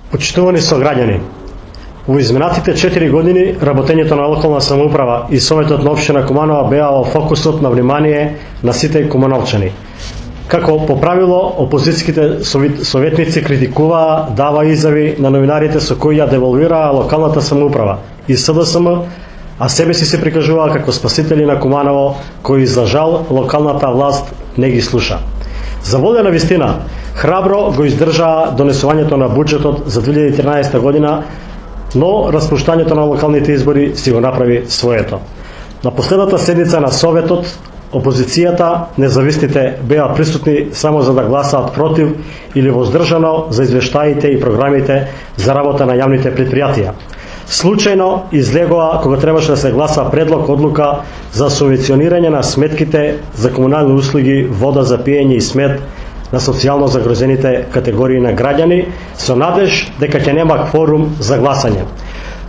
Почитувани сограѓани, во изминатите 4 години работењето на локална самоуправа и Советот на општина Куманова беа во фокусот на внимание на сите кумановчани. Како по правило, опозицијските советници критикуваа, дава изјави на новинарите со кои ја деволвираа локалната самоуправа и СДСМ, а себе си се прикажуваа како спасители на Куманово, кои за жал локалната власт не ги слуша. За водена вистина, храбро го издржаа донесувањето на буџетот за 2013 година, но распуштањето на локалните избори си го направи своето. На последната седница на Советот, опозицијата, независните беа присутни само за да гласаат против или воздржано за извештаите и програмите за работа на јавните предпријатија. Случајно излегоа кога требаше да се гласа предлог одлука за субвенционирање на сметките за комунални услуги, вода за пиење и смет на социјално загрозените категории на граѓани, со надеж дека ќе нема кворум за гласање.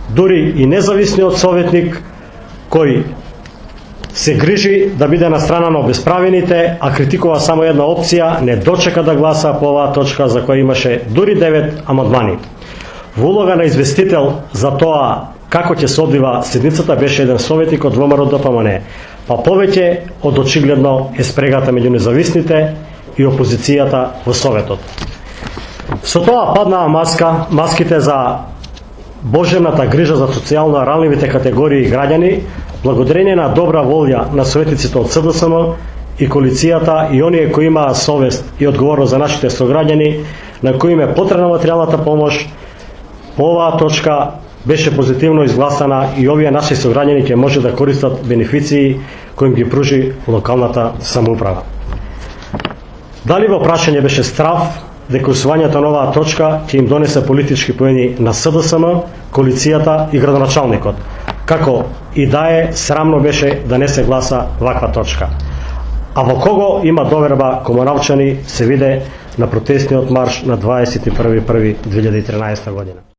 Дури и независниот советник кој се грижи да биде на страна на обесправените, а критикува само една опција, не дочека да гласа по оваа точка за која имаше дури 9 амандмани. Во улога на известител за тоа како ќе се одвива седницата беше еден советник од ВМРО ДПМН, па повеќе од очигледно е спрегата меѓу независните и опозицијата во Советот. Со тоа паднаа маските за божената грижа за социјално ранливите категории граѓани, благодарение на добра волја на советниците од СДСМ и коалицијата и оние кои имаа совест и одговорност за нашите сограѓани, на кои им е потребна материјалната помош. По оваа точка беше позитивно изгласана и овие наши сограѓани ќе може да користат бенефиции кои им ги пружи локалната самоуправа. Дали во прашање беше страв дека усвојањето на оваа точка ќе им донесе политички поени на СДСМ, коалицијата и градоначалникот, како и да е срамно беше да не се гласа ваква точка. А во кого има доверба кумановчани се виде на протестниот марш на 21.1.2013 година.